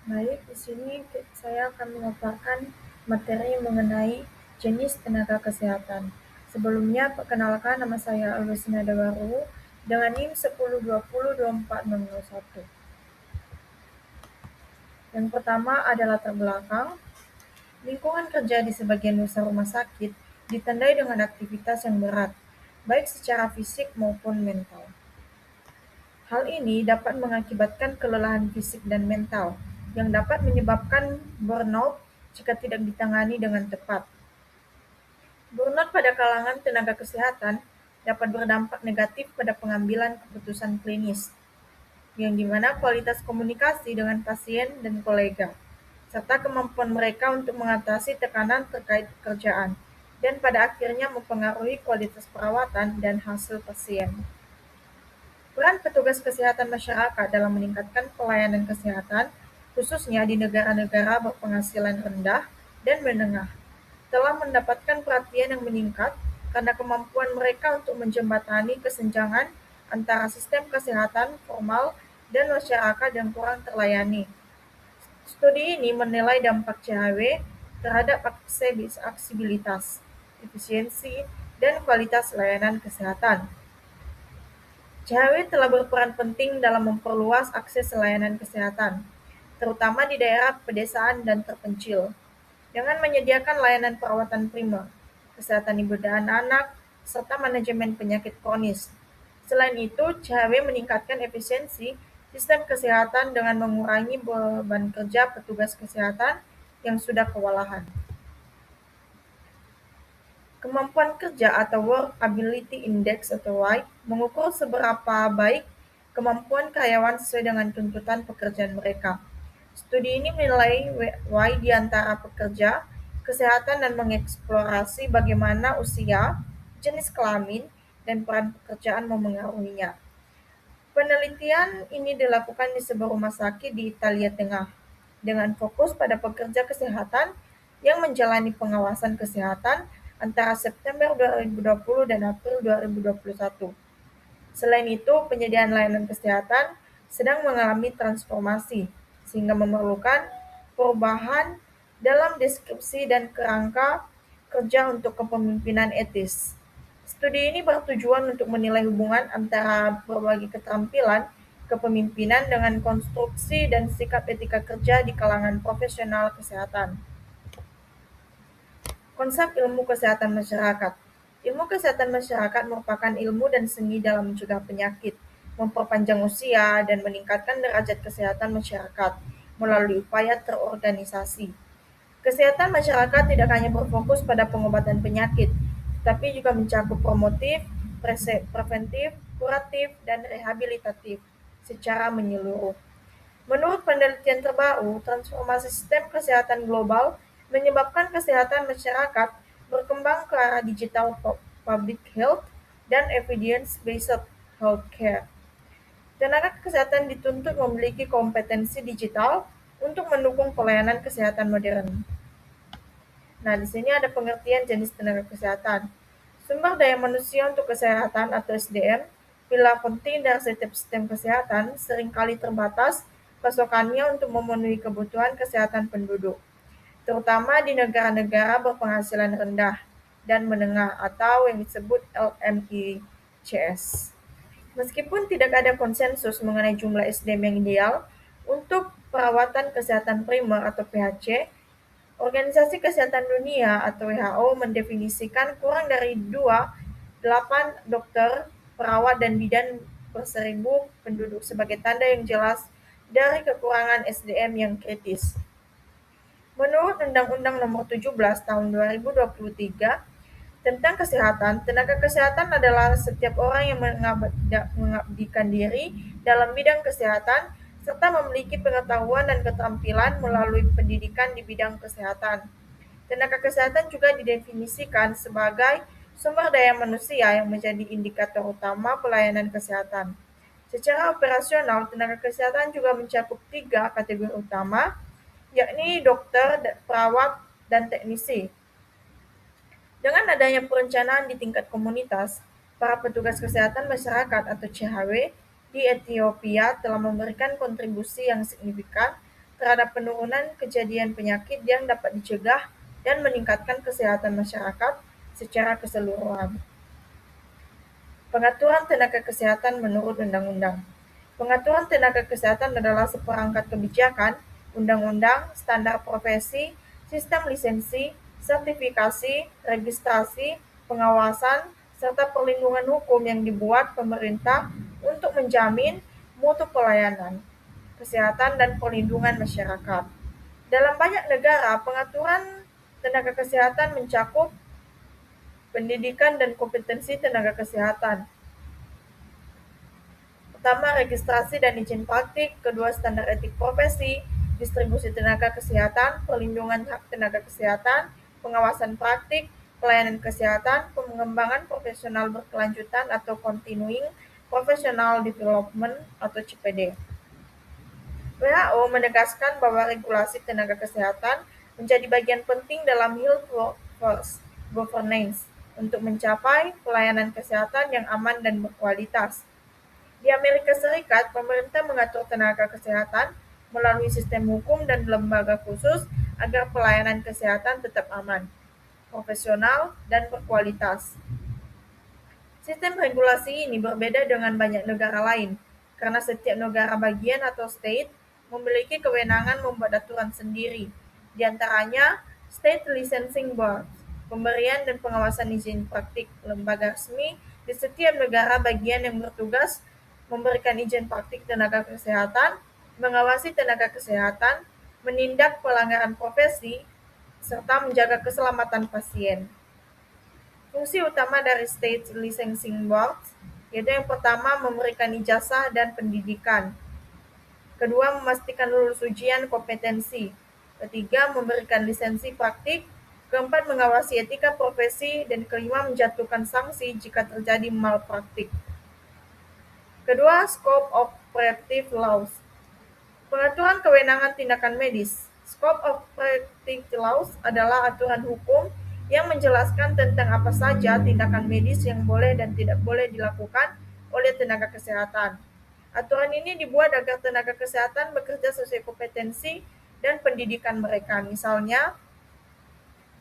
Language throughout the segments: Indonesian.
Baik, di sini saya akan memaparkan materi mengenai jenis tenaga kesehatan. Sebelumnya, perkenalkan nama saya Alwesina Dawaru dengan NIM 10202401. Yang pertama adalah latar belakang. Lingkungan kerja di sebagian besar rumah sakit ditandai dengan aktivitas yang berat, baik secara fisik maupun mental. Hal ini dapat mengakibatkan kelelahan fisik dan mental, yang dapat menyebabkan burnout jika tidak ditangani dengan tepat. Burnout pada kalangan tenaga kesehatan dapat berdampak negatif pada pengambilan keputusan klinis, yang dimana kualitas komunikasi dengan pasien dan kolega, serta kemampuan mereka untuk mengatasi tekanan terkait pekerjaan, dan pada akhirnya mempengaruhi kualitas perawatan dan hasil pasien. Peran petugas kesehatan masyarakat dalam meningkatkan pelayanan kesehatan, khususnya di negara-negara berpenghasilan rendah dan menengah, telah mendapatkan perhatian yang meningkat karena kemampuan mereka untuk menjembatani kesenjangan antara sistem kesehatan formal dan masyarakat yang kurang terlayani. Studi ini menilai dampak CHW terhadap aksesibilitas, efisiensi, dan kualitas layanan kesehatan. CHW telah berperan penting dalam memperluas akses layanan kesehatan, terutama di daerah pedesaan dan terpencil, dengan menyediakan layanan perawatan primer, kesehatan ibu dan anak, serta manajemen penyakit kronis. Selain itu, CHW meningkatkan efisiensi sistem kesehatan dengan mengurangi beban kerja petugas kesehatan yang sudah kewalahan. Kemampuan kerja atau Work Ability Index atau WAI mengukur seberapa baik kemampuan karyawan sesuai dengan tuntutan pekerjaan mereka. Studi ini menilai WAI di antara pekerja, kesehatan dan mengeksplorasi bagaimana usia, jenis kelamin, dan peran pekerjaan memengaruhinya. Penelitian ini dilakukan di sebuah rumah sakit di Italia Tengah, dengan fokus pada pekerja kesehatan yang menjalani pengawasan kesehatan antara September 2020 dan April 2021. Selain itu, penyediaan layanan kesehatan sedang mengalami transformasi, sehingga memerlukan perubahan dalam deskripsi dan kerangka kerja untuk kepemimpinan etis. Studi ini bertujuan untuk menilai hubungan antara berbagai keterampilan kepemimpinan dengan konstruksi dan sikap etika kerja di kalangan profesional kesehatan. Konsep ilmu kesehatan masyarakat. Ilmu kesehatan masyarakat merupakan ilmu dan seni dalam mencegah penyakit, memperpanjang usia, dan meningkatkan derajat kesehatan masyarakat melalui upaya terorganisasi. Kesehatan masyarakat tidak hanya berfokus pada pengobatan penyakit, tetapi juga mencakup promotif, preventif, kuratif, dan rehabilitatif secara menyeluruh. Menurut penelitian terbaru, transformasi sistem kesehatan global menyebabkan kesehatan masyarakat berkembang ke arah digital public health dan evidence-based healthcare. Tenaga kesehatan dituntut memiliki kompetensi digital untuk mendukung pelayanan kesehatan modern. Nah, di sini ada pengertian jenis tenaga kesehatan. Sumber daya manusia untuk kesehatan atau SDM, pilar penting dari setiap sistem kesehatan, seringkali terbatas pasokannya untuk memenuhi kebutuhan kesehatan penduduk, terutama di negara-negara berpenghasilan rendah dan menengah atau yang disebut LMICS. Meskipun tidak ada konsensus mengenai jumlah SDM yang ideal untuk perawatan kesehatan primer atau PHC, Organisasi Kesehatan Dunia atau WHO mendefinisikan kurang dari 2,8 dokter, perawat, dan bidan per 1.000 penduduk sebagai tanda yang jelas dari kekurangan SDM yang kritis. Menurut Undang-Undang Nomor 17 Tahun 2023 tentang Kesehatan, tenaga kesehatan adalah setiap orang yang mengabdikan diri dalam bidang kesehatan serta memiliki pengetahuan dan keterampilan melalui pendidikan di bidang kesehatan. Tenaga kesehatan juga didefinisikan sebagai sumber daya manusia yang menjadi indikator utama pelayanan kesehatan. Secara operasional, tenaga kesehatan juga mencakup 3 kategori utama, yakni dokter, perawat, dan teknisi. Dengan adanya perencanaan di tingkat komunitas, para petugas kesehatan masyarakat atau CHW di Ethiopia telah memberikan kontribusi yang signifikan terhadap penurunan kejadian penyakit yang dapat dicegah dan meningkatkan kesehatan masyarakat secara keseluruhan. Pengaturan tenaga kesehatan menurut undang-undang. Pengaturan tenaga kesehatan adalah seperangkat kebijakan, undang-undang, standar profesi, sistem lisensi, sertifikasi, registrasi, pengawasan, serta perlindungan hukum yang dibuat pemerintah untuk menjamin mutu pelayanan, kesehatan, dan perlindungan masyarakat. Dalam banyak negara, pengaturan tenaga kesehatan mencakup pendidikan dan kompetensi tenaga kesehatan. Pertama, registrasi dan izin praktik. Kedua, standar etik profesi, distribusi tenaga kesehatan, perlindungan hak tenaga kesehatan, pengawasan praktik, pelayanan kesehatan, pengembangan profesional berkelanjutan atau continuing professional development atau CPD. WHO menegaskan bahwa regulasi tenaga kesehatan menjadi bagian penting dalam health workforce governance untuk mencapai pelayanan kesehatan yang aman dan berkualitas. Di Amerika Serikat, pemerintah mengatur tenaga kesehatan melalui sistem hukum dan lembaga khusus agar pelayanan kesehatan tetap aman, profesional, dan berkualitas. Sistem regulasi ini berbeda dengan banyak negara lain, karena setiap negara bagian atau state memiliki kewenangan membuat aturan sendiri, di antaranya State Licensing Board, pemberian dan pengawasan izin praktik, lembaga resmi di setiap negara bagian yang bertugas memberikan izin praktik tenaga kesehatan, mengawasi tenaga kesehatan, menindak pelanggaran profesi, serta menjaga keselamatan pasien. Fungsi utama dari State Licensing Board yaitu yang pertama memberikan ijazah dan pendidikan, kedua memastikan lulus ujian kompetensi, ketiga memberikan lisensi praktik, keempat mengawasi etika profesi, dan kelima menjatuhkan sanksi jika terjadi malpraktik. Kedua, Scope of Operative Laws. Pengaturan kewenangan tindakan medis. Scope of Operative Laws adalah aturan hukum yang menjelaskan tentang apa saja tindakan medis yang boleh dan tidak boleh dilakukan oleh tenaga kesehatan. Aturan ini dibuat agar tenaga kesehatan bekerja sesuai kompetensi dan pendidikan mereka. Misalnya,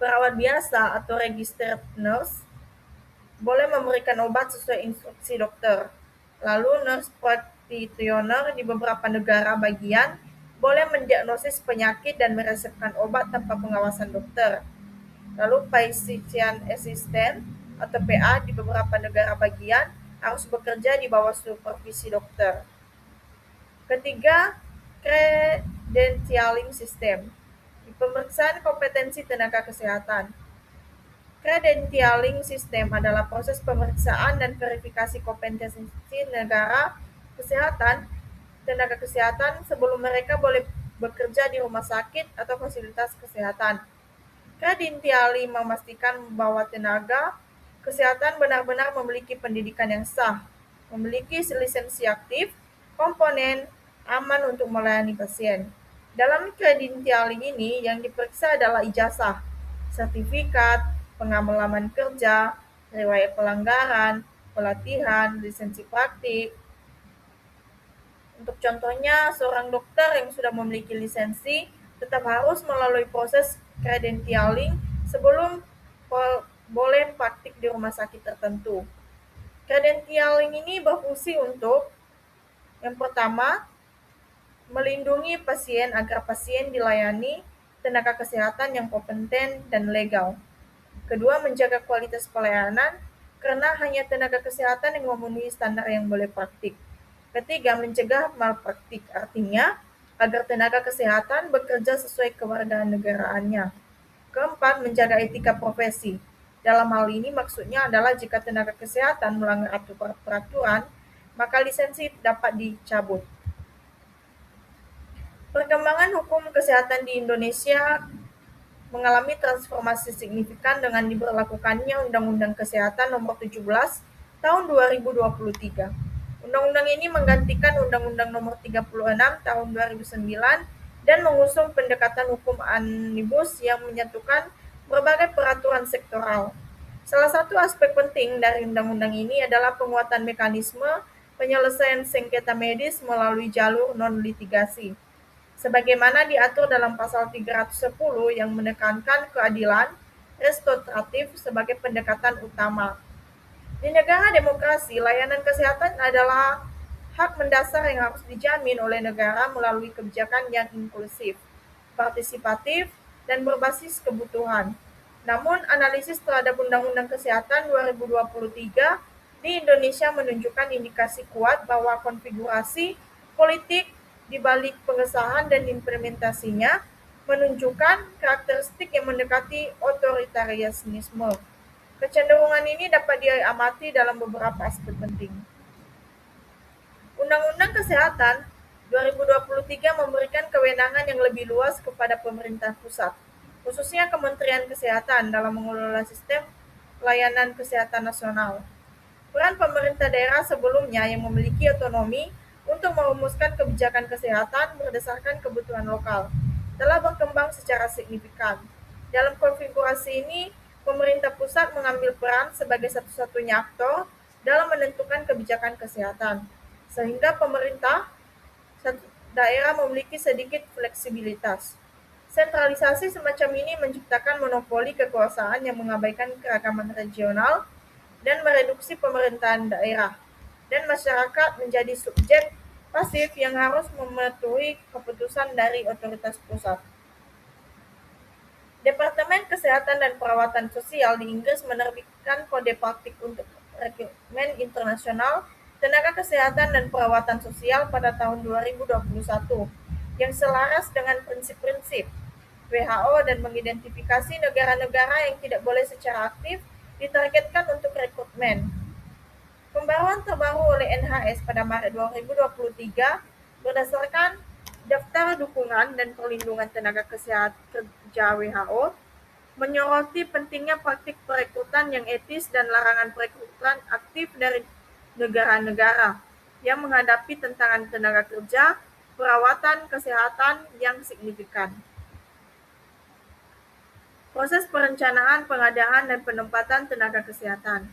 perawat biasa atau registered nurse boleh memberikan obat sesuai instruksi dokter. Lalu nurse practitioner di beberapa negara bagian boleh mendiagnosis penyakit dan meresepkan obat tanpa pengawasan dokter. Lalu physician assistant atau PA di beberapa negara bagian harus bekerja di bawah supervisi dokter. Ketiga, credentialing system. Pemeriksaan kompetensi tenaga kesehatan. Credentialing system adalah proses pemeriksaan dan verifikasi kompetensi tenaga kesehatan sebelum mereka boleh bekerja di rumah sakit atau fasilitas kesehatan. Credentialing memastikan bahwa tenaga kesehatan benar-benar memiliki pendidikan yang sah, memiliki lisensi aktif, komponen, aman untuk melayani pasien. Dalam credentialing ini, yang diperiksa adalah ijazah, sertifikat, pengalaman kerja, riwayat pelanggaran, pelatihan, lisensi praktik. Untuk contohnya, seorang dokter yang sudah memiliki lisensi tetap harus melalui proses credentialing sebelum boleh praktik di rumah sakit tertentu. Credentialing ini berfungsi untuk yang pertama, melindungi pasien agar pasien dilayani tenaga kesehatan yang kompeten dan legal. Kedua, menjaga kualitas pelayanan karena hanya tenaga kesehatan yang memenuhi standar yang boleh praktik. Ketiga, mencegah malpraktik, artinya agar tenaga kesehatan bekerja sesuai kewarganegaraannya. Keempat, menjaga etika profesi. Dalam hal ini maksudnya adalah jika tenaga kesehatan melanggar peraturan, maka lisensi dapat dicabut. Perkembangan hukum kesehatan di Indonesia mengalami transformasi signifikan dengan diberlakukannya Undang-Undang Kesehatan Nomor 17 Tahun 2023. Undang-undang ini menggantikan Undang-Undang Nomor 36 Tahun 2009 dan mengusung pendekatan hukum omnibus yang menyatukan berbagai peraturan sektoral. Salah satu aspek penting dari undang-undang ini adalah penguatan mekanisme penyelesaian sengketa medis melalui jalur non-litigasi. sebagaimana diatur dalam pasal 310 yang menekankan keadilan restoratif sebagai pendekatan utama. Di negara demokrasi, layanan kesehatan adalah hak mendasar yang harus dijamin oleh negara melalui kebijakan yang inklusif, partisipatif, dan berbasis kebutuhan. Namun, analisis terhadap Undang-Undang Kesehatan 2023 di Indonesia menunjukkan indikasi kuat bahwa konfigurasi politik di balik pengesahan dan implementasinya menunjukkan karakteristik yang mendekati otoritarianisme. Kecenderungan ini dapat diamati dalam beberapa aspek penting. Undang-Undang Kesehatan 2023 memberikan kewenangan yang lebih luas kepada pemerintah pusat, khususnya Kementerian Kesehatan dalam mengelola sistem layanan kesehatan nasional. Peran pemerintah daerah sebelumnya yang memiliki otonomi untuk merumuskan kebijakan kesehatan berdasarkan kebutuhan lokal telah berkembang secara signifikan. Dalam konfigurasi ini, pemerintah pusat mengambil peran sebagai satu-satunya aktor dalam menentukan kebijakan kesehatan, sehingga pemerintah daerah memiliki sedikit fleksibilitas. Sentralisasi semacam ini menciptakan monopoli kekuasaan yang mengabaikan keragaman regional dan mereduksi pemerintahan daerah, dan masyarakat menjadi subjek pasif yang harus mematuhi keputusan dari otoritas pusat. Departemen Kesehatan dan Perawatan Sosial di Inggris menerbitkan kode praktik untuk rekrutmen internasional tenaga kesehatan dan perawatan sosial pada tahun 2021 yang selaras dengan prinsip-prinsip WHO dan mengidentifikasi negara-negara yang tidak boleh secara aktif ditargetkan untuk rekrutmen. Pembaruan terbaru oleh NHS pada Maret 2023 berdasarkan Daftar Dukungan dan Perlindungan Tenaga Kerja WHO menyoroti pentingnya praktik perekrutan yang etis dan larangan perekrutan aktif dari negara-negara yang menghadapi tantangan tenaga kerja perawatan kesehatan yang signifikan. Proses perencanaan, pengadaan, dan penempatan tenaga kesehatan.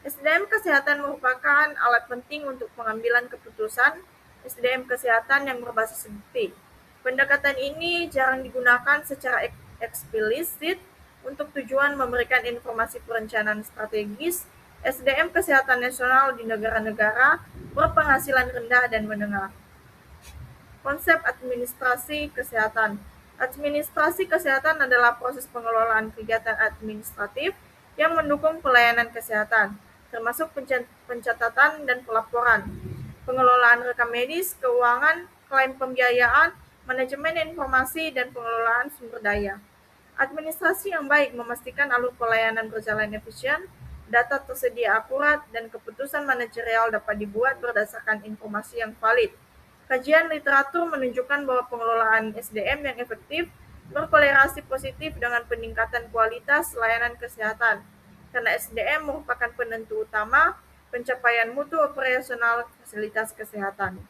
SDM kesehatan merupakan alat penting untuk pengambilan keputusan SDM kesehatan yang berbasis bukti. Pendekatan ini jarang digunakan secara eksplisit untuk tujuan memberikan informasi perencanaan strategis SDM kesehatan nasional di negara-negara berpenghasilan rendah dan menengah. Konsep administrasi kesehatan. Administrasi kesehatan adalah proses pengelolaan kegiatan administratif yang mendukung pelayanan kesehatan, termasuk pencatatan dan pelaporan, pengelolaan rekam medis, keuangan, klaim pembiayaan, manajemen informasi, dan pengelolaan sumber daya. Administrasi yang baik memastikan alur pelayanan berjalan efisien, data tersedia akurat, dan keputusan manajerial dapat dibuat berdasarkan informasi yang valid. Kajian literatur menunjukkan bahwa pengelolaan SDM yang efektif berkorelasi positif dengan peningkatan kualitas layanan kesehatan, karena SDM merupakan penentu utama pencapaian mutu operasional fasilitas kesehatan.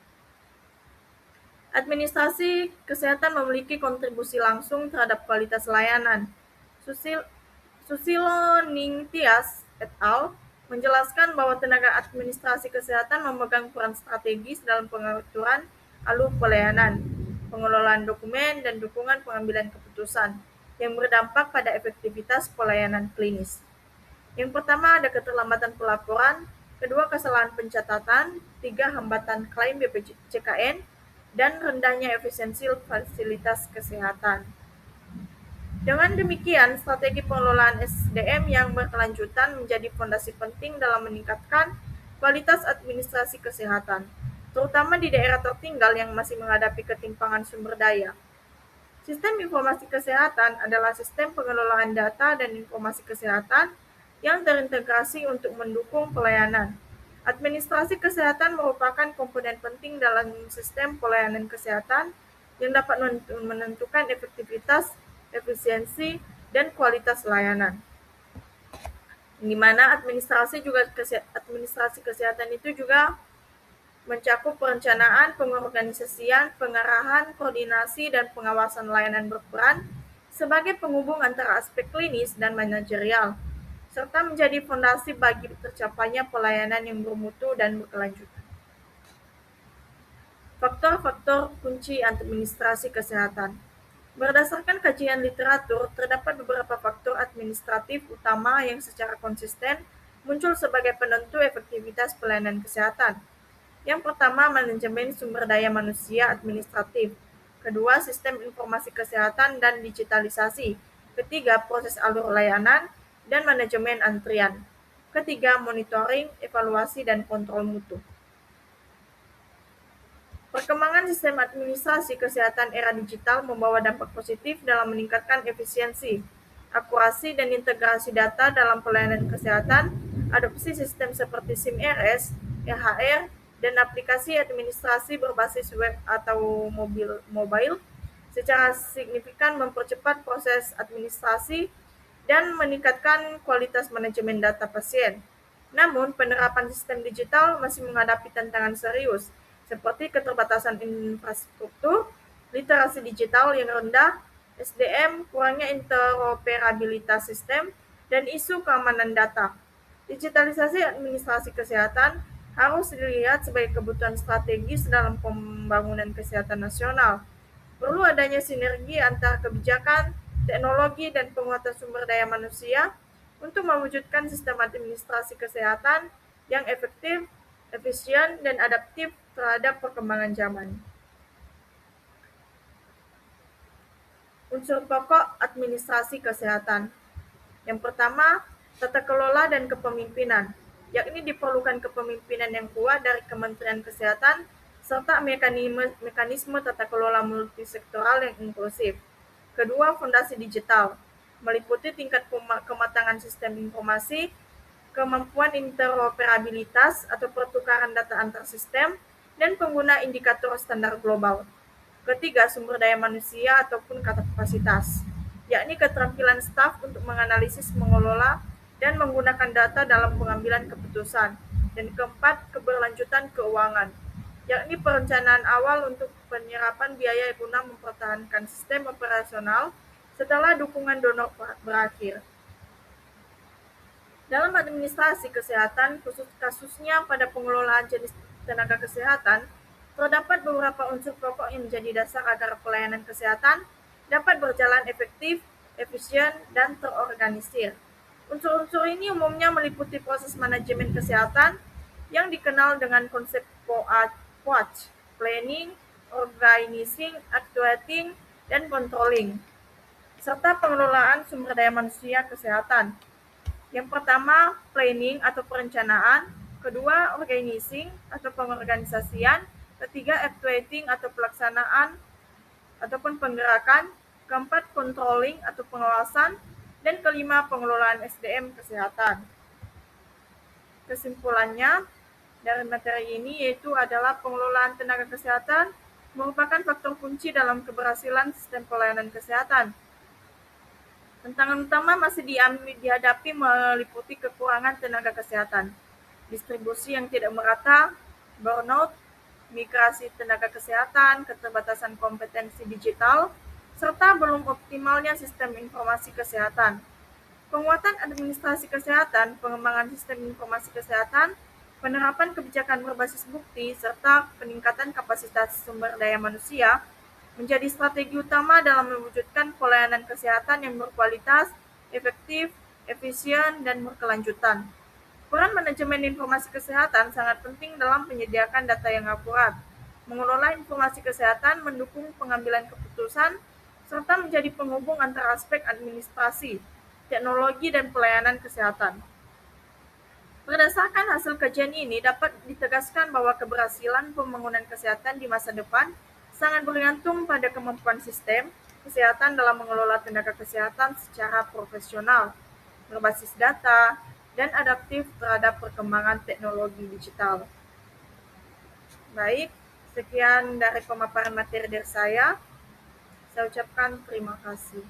Administrasi kesehatan memiliki kontribusi langsung terhadap kualitas layanan. Susilo Ningtyas et al. Menjelaskan bahwa tenaga administrasi kesehatan memegang peran strategis dalam pengaturan alur pelayanan, pengelolaan dokumen, dan dukungan pengambilan keputusan yang berdampak pada efektivitas pelayanan klinis. Yang pertama ada keterlambatan pelaporan, kedua kesalahan pencatatan, tiga hambatan klaim BPJKN, dan rendahnya efisiensi fasilitas kesehatan. Dengan demikian, strategi pengelolaan SDM yang berkelanjutan menjadi fondasi penting dalam meningkatkan kualitas administrasi kesehatan, terutama di daerah tertinggal yang masih menghadapi ketimpangan sumber daya. Sistem informasi kesehatan adalah sistem pengelolaan data dan informasi kesehatan yang terintegrasi untuk mendukung pelayanan. Administrasi kesehatan merupakan komponen penting dalam sistem pelayanan kesehatan yang dapat menentukan efektivitas, efisiensi, dan kualitas layanan. Di mana administrasi kesehatan itu juga mencakup perencanaan, pengorganisasian, pengarahan, koordinasi, dan pengawasan layanan berperan sebagai penghubung antara aspek klinis dan manajerial, serta menjadi fondasi bagi tercapainya pelayanan yang bermutu dan berkelanjutan. Faktor-faktor kunci administrasi kesehatan. Berdasarkan kajian literatur, terdapat beberapa faktor administratif utama yang secara konsisten muncul sebagai penentu efektivitas pelayanan kesehatan. Yang pertama, manajemen sumber daya manusia administratif. Kedua, sistem informasi kesehatan dan digitalisasi. Ketiga, proses alur layanan dan manajemen antrian. Ketiga, monitoring, evaluasi, dan kontrol mutu. Perkembangan sistem administrasi kesehatan era digital membawa dampak positif dalam meningkatkan efisiensi, akurasi, dan integrasi data dalam pelayanan kesehatan. Adopsi sistem seperti SIM-RS, EHR, dan aplikasi administrasi berbasis web atau mobile secara signifikan mempercepat proses administrasi dan meningkatkan kualitas manajemen data pasien. Namun, penerapan sistem digital masih menghadapi tantangan serius, seperti keterbatasan infrastruktur, literasi digital yang rendah, SDM, kurangnya interoperabilitas sistem, dan isu keamanan data. Digitalisasi administrasi kesehatan harus dilihat sebagai kebutuhan strategis dalam pembangunan kesehatan nasional. Perlu adanya sinergi antara kebijakan, teknologi, dan penguatan sumber daya manusia untuk mewujudkan sistem administrasi kesehatan yang efektif, efisien, dan adaptif terhadap perkembangan zaman. Unsur pokok administrasi kesehatan. Yang pertama, tata kelola dan kepemimpinan, yakni diperlukan kepemimpinan yang kuat dari Kementerian Kesehatan serta mekanisme tata kelola multisektoral yang inklusif. Kedua, fondasi digital, meliputi tingkat kematangan sistem informasi, kemampuan interoperabilitas atau pertukaran data antar sistem, dan pengguna indikator standar global. Ketiga, sumber daya manusia ataupun kapasitas, yakni keterampilan staf untuk menganalisis, mengelola, dan menggunakan data dalam pengambilan keputusan. Dan keempat, keberlanjutan keuangan, yakni perencanaan awal untuk penyerapan biaya guna mempertahankan sistem operasional setelah dukungan donor berakhir. Dalam administrasi kesehatan, kasusnya pada pengelolaan jenis tenaga kesehatan, terdapat beberapa unsur pokok yang menjadi dasar agar pelayanan kesehatan dapat berjalan efektif, efisien, dan terorganisir. Unsur-unsur ini umumnya meliputi proses manajemen kesehatan yang dikenal dengan konsep POAC, planning, organizing, actuating, dan controlling, serta pengelolaan sumber daya manusia kesehatan. Yang pertama, planning atau perencanaan, kedua, organizing atau pengorganisasian, ketiga, actuating atau pelaksanaan ataupun penggerakan, keempat, controlling atau pengawasan, dan kelima, pengelolaan SDM kesehatan. Kesimpulannya dari materi ini yaitu adalah pengelolaan tenaga kesehatan merupakan faktor kunci dalam keberhasilan sistem pelayanan kesehatan. Tantangan utama masih dihadapi meliputi kekurangan tenaga kesehatan, distribusi yang tidak merata, burnout, migrasi tenaga kesehatan, keterbatasan kompetensi digital, serta belum optimalnya sistem informasi kesehatan. Penguatan administrasi kesehatan, pengembangan sistem informasi kesehatan, penerapan kebijakan berbasis bukti, serta peningkatan kapasitas sumber daya manusia menjadi strategi utama dalam mewujudkan pelayanan kesehatan yang berkualitas, efektif, efisien, dan berkelanjutan. Peran manajemen informasi kesehatan sangat penting dalam menyediakan data yang akurat, mengelola informasi kesehatan, mendukung pengambilan keputusan, serta menjadi penghubung antara aspek administrasi, teknologi, dan pelayanan kesehatan. Berdasarkan hasil kajian ini dapat ditegaskan bahwa keberhasilan pembangunan kesehatan di masa depan sangat bergantung pada kemampuan sistem kesehatan dalam mengelola tenaga kesehatan secara profesional, berbasis data, dan adaptif terhadap perkembangan teknologi digital. Baik, sekian dari pemaparan materi dari saya. Saya ucapkan terima kasih.